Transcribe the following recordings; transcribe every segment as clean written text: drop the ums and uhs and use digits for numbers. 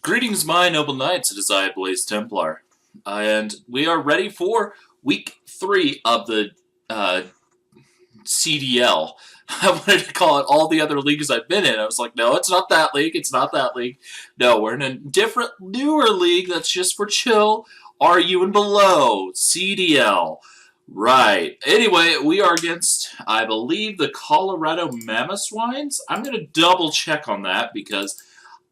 Greetings, my noble knights. It is I, Blaze Templar, and we are ready for week 3 of the CDL. I wanted to call it all the other leagues I've been in. I was like, no, it's not that league. It's not that league. No, we're in a different, newer league that's just for chill, RU and below, CDL. Right. Anyway, we are against, I believe, the Colorado Mammoth Swines. I'm going to double check on that because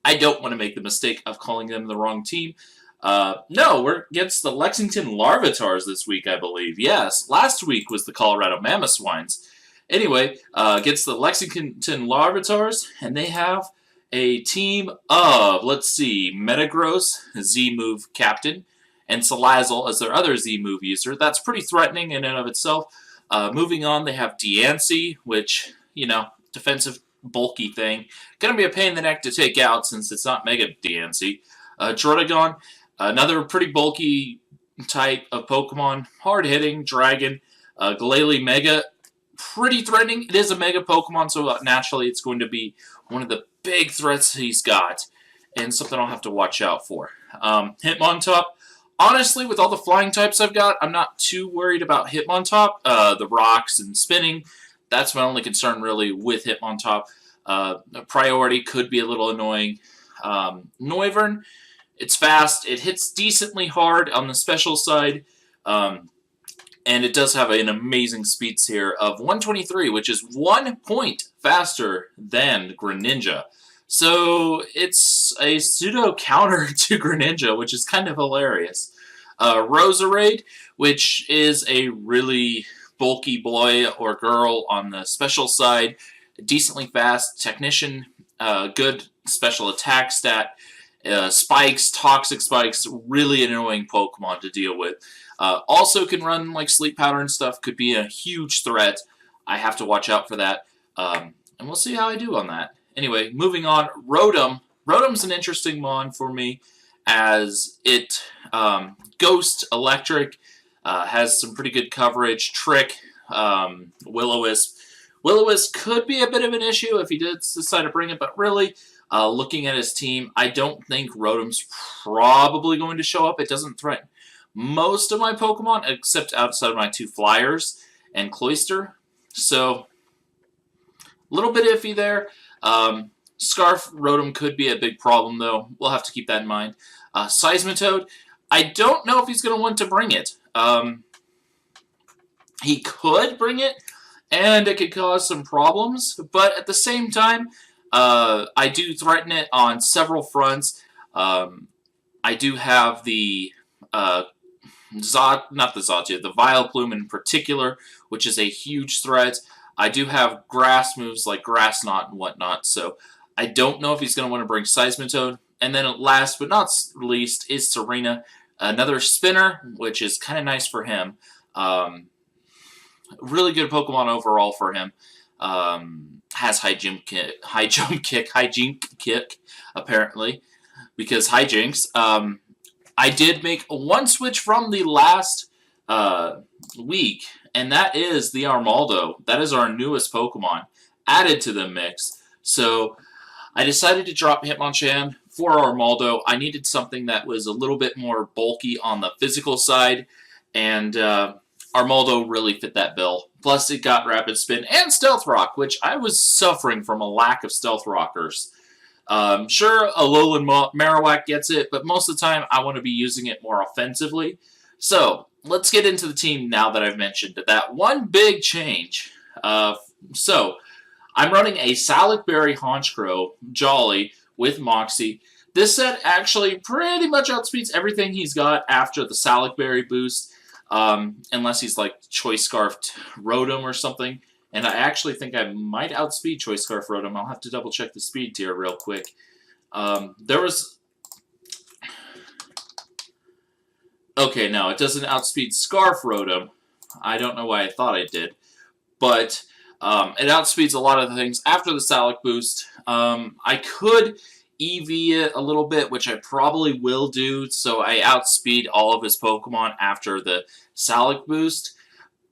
I don't want to make the mistake of calling them the wrong team. No, we're against the Lexington Larvitars this week, I believe. Yes, last week was the Colorado Mammoth Swines. Anyway, against the Lexington Larvitars, and they have a team of, let's see, Metagross, Z-Move captain, and Salazzle as their other Z-Move user. That's pretty threatening in and of itself. Moving on, they have Diancie, which, you know, defensive bulky thing. Gonna be a pain in the neck to take out since it's not Mega Diancie. Druddigon, another pretty bulky type of Pokemon. Hard-hitting, Dragon. Glalie Mega, pretty threatening. It is a Mega Pokemon, so naturally it's going to be one of the big threats he's got, and something I'll have to watch out for. Hitmontop, honestly, with all the flying types I've got, I'm not too worried about Hitmontop. The rocks and spinning, that's my only concern really with Hitmontop. Priority could be a little annoying. Noivern, it's fast. It hits decently hard on the special side. And it does have an amazing speeds here of 123, which is 1 point faster than Greninja. So it's a pseudo counter to Greninja, which is kind of hilarious. Roserade, which is a really bulky boy or girl on the special side, decently fast, technician, good special attack stat, spikes, toxic spikes, really annoying Pokemon to deal with. Also can run like Sleep Powder and stuff, could be a huge threat. I have to watch out for that, and we'll see how I do on that. Anyway, moving on, Rotom. Rotom's an interesting mon for me as it Ghost, Electric, has some pretty good coverage. Trick, Will-O-Wisp. Will-O-Wisp could be a bit of an issue if he did decide to bring it, but really, looking at his team, I don't think Rotom's probably going to show up. It doesn't threaten most of my Pokemon, except outside of my 2 Flyers and Cloyster. So, a little bit iffy there. Scarf Rotom could be a big problem, though. We'll have to keep that in mind. Seismitoad, I don't know if he's going to want to bring it. He could bring it, and it could cause some problems, but at the same time, I do threaten it on several fronts. I do have the the Vileplume in particular, which is a huge threat. I do have grass moves like Grass Knot and whatnot, so I don't know if he's going to want to bring Seismitoad. And then last but not least is Serena, another spinner, which is kind of nice for him. Really good Pokemon overall for him. Has high jump kick, apparently, because hijinks. I did make one switch from the last week, and that is the Armaldo. That is our newest Pokemon added to the mix. So I decided to drop Hitmonchan for Armaldo. I needed something that was a little bit more bulky on the physical side, and Armaldo really fit that bill. Plus, it got Rapid Spin and Stealth Rock, which I was suffering from a lack of Stealth Rockers. Sure, Alolan Marowak gets it, but most of the time I want to be using it more offensively. So, let's get into the team now that I've mentioned that one big change. So, I'm running a Salac Berry Honchkrow Jolly with Moxie. This set actually pretty much outspeeds everything he's got after the Salac Berry boost, unless he's like Choice Scarfed Rotom or something. And I actually think I might outspeed Choice Scarf Rotom. I'll have to double check the speed tier real quick. There was... Okay, no, it doesn't outspeed Scarf Rotom. I don't know why I thought it did. But it outspeeds a lot of the things after the Salac boost. I could EV it a little bit, which I probably will do, so I outspeed all of his Pokemon after the Salac boost.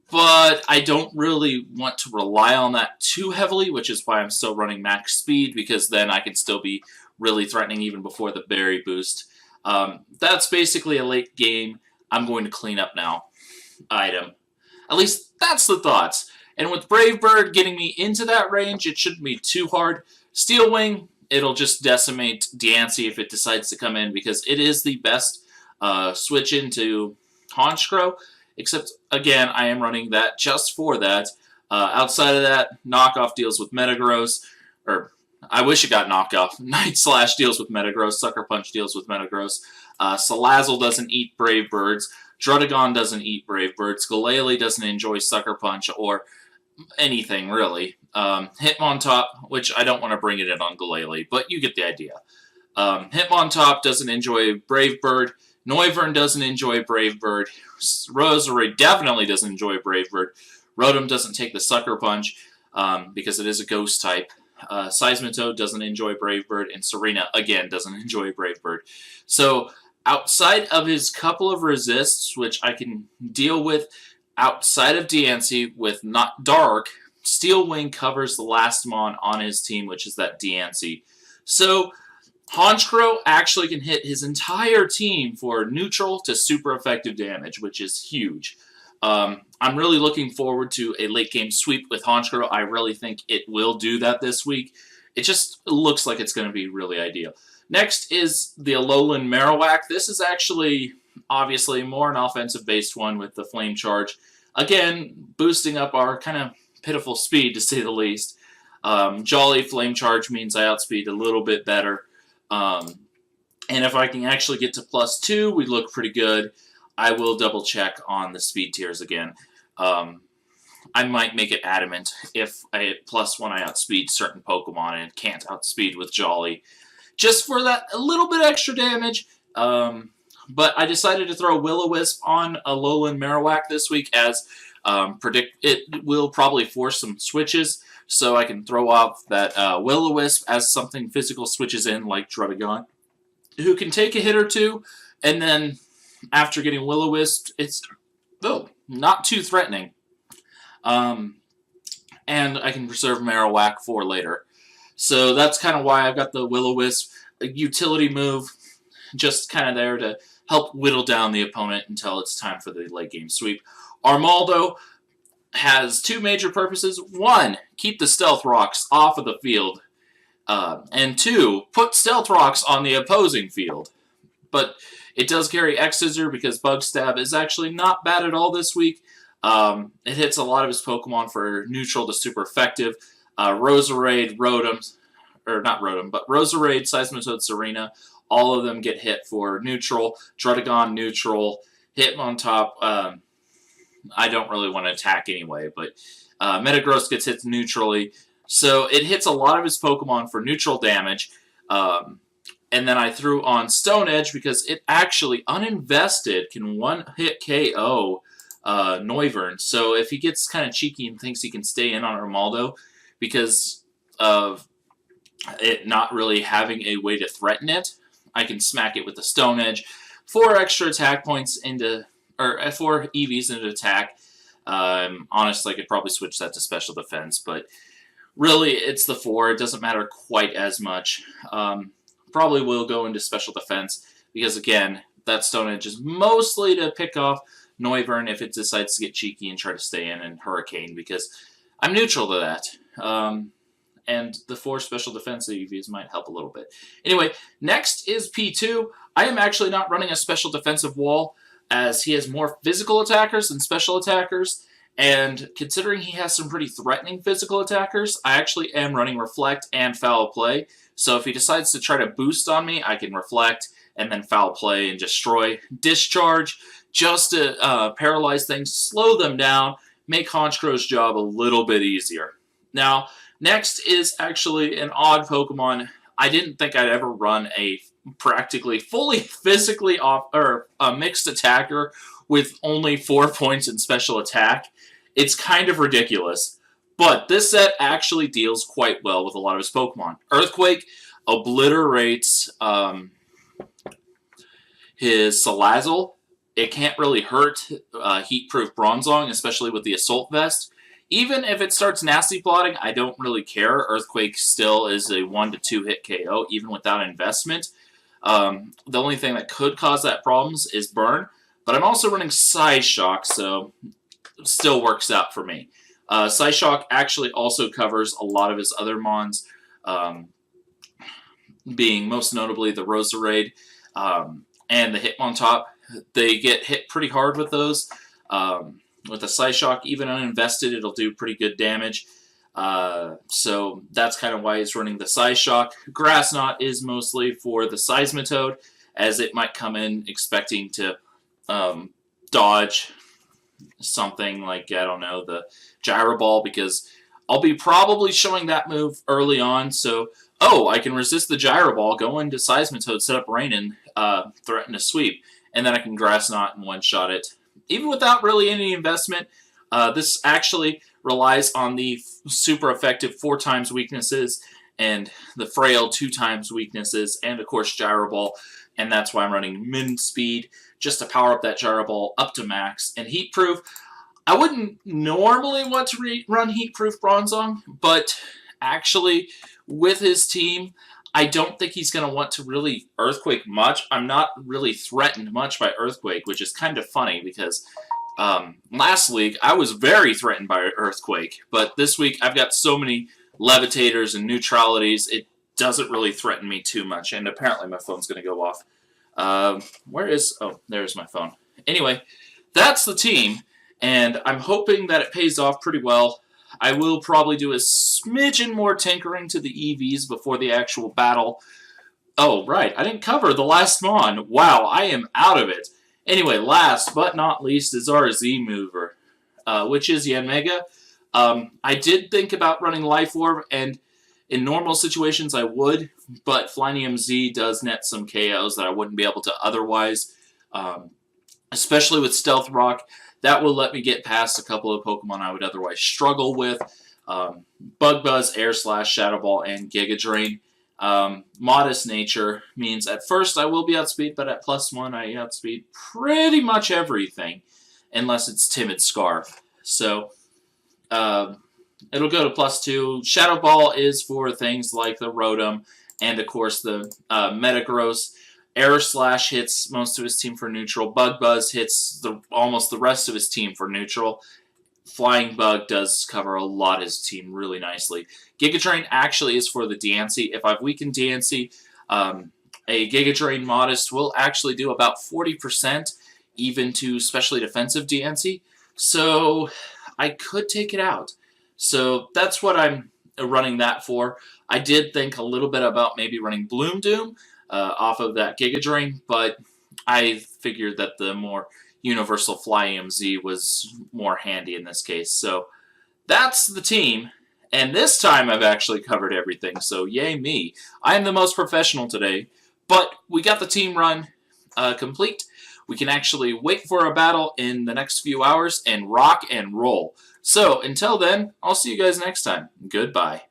But I don't really want to rely on that too heavily, which is why I'm still running max speed, because then I can still be really threatening even before the berry boost. That's basically a late game I'm going to clean up now item. At least that's the thoughts. And with Brave Bird getting me into that range, it shouldn't be too hard. Steel Wing, it'll just decimate Diancie if it decides to come in, because it is the best switch into Honchkrow. Except, again, I am running that just for that. Outside of that, Knockoff deals with Metagross, or I wish it got Knockoff. Night Slash deals with Metagross, Sucker Punch deals with Metagross. Salazzle doesn't eat Brave Birds. Druddigon doesn't eat Brave Birds. Glalie doesn't enjoy Sucker Punch or anything, really. Hitmontop, which I don't want to bring it in on Glalie, but you get the idea. Hitmontop doesn't enjoy Brave Bird. Noivern doesn't enjoy Brave Bird. Roserade definitely doesn't enjoy Brave Bird. Rotom doesn't take the Sucker Punch because it is a Ghost type. Seismitoad doesn't enjoy Brave Bird, and Serena, again, doesn't enjoy Brave Bird. So, outside of his couple of resists, which I can deal with outside of Diancie with not Dark, Steel Wing covers the last Mon on his team, which is that Diancie. So, Honchkrow actually can hit his entire team for neutral to super effective damage, which is huge. I'm really looking forward to a late game sweep with Honchkrow. I really think it will do that this week. It just looks like it's going to be really ideal. Next is the Alolan Marowak. This is actually, obviously, more an offensive-based one with the Flame Charge. Again, boosting up our kind of pitiful speed, to say the least. Jolly Flame Charge means I outspeed a little bit better. And if I can actually get to +2, we look pretty good. I will double-check on the speed tiers again. I might make it adamant if I hit +1 I outspeed certain Pokemon and can't outspeed with Jolly. Just for that a little bit extra damage. But I decided to throw Will-O-Wisp on Alolan Marowak this week, as it will probably force some switches, so I can throw off that Will-O-Wisp as something physical switches in, like Druddigon, who can take a hit or two, and then after getting Will-O-Wisp, it's not too threatening. And I can preserve Marowak for later. So that's kind of why I've got the Will-O-Wisp, a utility move, just kind of there to help whittle down the opponent until it's time for the late game sweep. Armaldo has two major purposes. One, keep the Stealth Rocks off of the field. And two, put Stealth Rocks on the opposing field. But it does carry X-Scissor because Bug Stab is actually not bad at all this week. It hits a lot of his Pokemon for neutral to super effective. Roserade, Rotom, or not Rotom, but Roserade, Seismitoad, Serena, all of them get hit for neutral. Druddigon, neutral. Hitmontop, I don't really want to attack anyway, but Metagross gets hit neutrally. So it hits a lot of his Pokemon for neutral damage. And then I threw on Stone Edge because it actually, uninvested, can one-hit KO Noivern. So if he gets kind of cheeky and thinks he can stay in on Armaldo because of it not really having a way to threaten it, I can smack it with the Stone Edge. 4 extra attack points into, or 4 EVs into attack. Honestly, I could probably switch that to Special Defense, but really it's the 4. It doesn't matter quite as much. Probably will go into Special Defense because, again, that Stone Edge is mostly to pick off Noivern if it decides to get cheeky and try to stay in and Hurricane, because I'm neutral to that. And the 4 Special Defense EVs might help a little bit. Anyway, next is P2. I am actually not running a Special Defensive wall, as he has more physical attackers than special attackers. And considering he has some pretty threatening physical attackers, I actually am running Reflect and Foul Play. So if he decides to try to boost on me, I can Reflect and then Foul Play and Destroy. Discharge, just to paralyze things, slow them down, make Honchkrow's job a little bit easier. Now, next is actually an odd Pokemon. I didn't think I'd ever run a practically fully physically off, or a mixed attacker with only 4 points in special attack. It's kind of ridiculous, but this set actually deals quite well with a lot of his Pokemon. Earthquake obliterates his Salazzle. It can't really hurt Heat-Proof Bronzong, especially with the Assault Vest. Even if it starts nasty plotting, I don't really care. Earthquake still is a 1 to 2 hit KO, even without investment. The only thing that could cause that problems is burn, but I'm also running Size Shock, so it still works out for me. Size Shock actually also covers a lot of his other mons, being most notably the Roserade and the Hitmontop. They get hit pretty hard with those. With the Size Shock, even uninvested, it'll do pretty good damage. So that's kind of why he's running the Size Shock. Grass Knot is mostly for the Seismitoad, as it might come in expecting to dodge something like, I don't know, the Gyro Ball, because I'll be probably showing that move early on. So, oh, I can resist the Gyro Ball, go into Seismitoad, set up Rain, and threaten to sweep. And then I can Grass Knot and one-shot it. Even without really any investment, this actually relies on the super effective 4 times weaknesses and the frail 2 times weaknesses, and of course Gyro Ball, and that's why I'm running min speed just to power up that Gyro Ball up to max. And Heat Proof, I wouldn't normally want to run Heat Proof Bronzong, but actually with his team, I don't think he's going to want to really Earthquake much. I'm not really threatened much by Earthquake, which is kind of funny because last week I was very threatened by Earthquake, but this week I've got so many Levitators and Neutralities, it doesn't really threaten me too much, and apparently my phone's going to go off. Where is... Oh, there's my phone. Anyway, that's the team, and I'm hoping that it pays off pretty well. I will probably do a smidgen more tinkering to the EVs before the actual battle. Oh, right, I didn't cover the last Mon. Wow, I am out of it. Anyway, last but not least is our Z-Mover, which is Yanmega. I did think about running Life Orb, and in normal situations I would, but Flynium Z does net some KOs that I wouldn't be able to otherwise, especially with Stealth Rock. That will let me get past a couple of Pokemon I would otherwise struggle with. Bug Buzz, Air Slash, Shadow Ball, and Giga Drain. Modest nature means at first I will be outspeed, but at +1 I outspeed pretty much everything, unless it's Timid Scarf. So it'll go to +2. Shadow Ball is for things like the Rotom, and of course the Metagross. Air Slash hits most of his team for neutral. Bug Buzz hits almost the rest of his team for neutral. Flying Bug does cover a lot of his team really nicely. Giga Drain actually is for the Diancie. If I've weakened Diancie, a Giga Drain Modest will actually do about 40%, even to specially defensive Diancie. So I could take it out. So that's what I'm running that for. I did think a little bit about maybe running Bloom Doom off of that Giga Drain, but I figured that the more universal Flynium Z was more handy in this case. So that's the team, and this time I've actually covered everything, so yay me. I am the most professional today, but we got the team run complete. We can actually wait for a battle in the next few hours and rock and roll. So until then, I'll see you guys next time. Goodbye.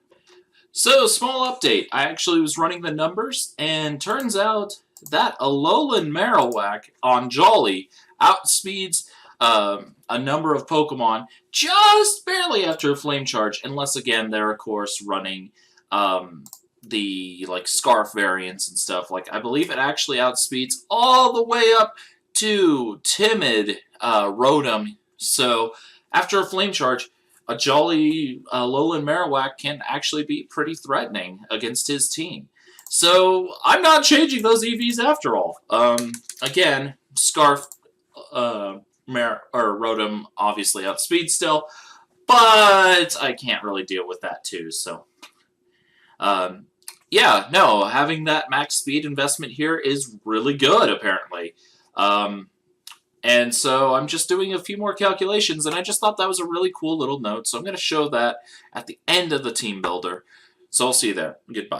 So, small update. I actually was running the numbers, and turns out that Alolan Marowak on Jolly outspeeds a number of Pokemon just barely after a Flame Charge, unless, again, they're, of course, running the, like, Scarf variants and stuff. Like, I believe it actually outspeeds all the way up to Timid Rotom. So, after a Flame Charge, a Jolly Alolan Marowak can actually be pretty threatening against his team. So I'm not changing those EVs after all. Again, Scarf Rotom obviously outspeed still, but I can't really deal with that too. So yeah, no, having that max speed investment here is really good apparently. And so I'm just doing a few more calculations, and I just thought that was a really cool little note. So I'm going to show that at the end of the team builder. So I'll see you there. Goodbye.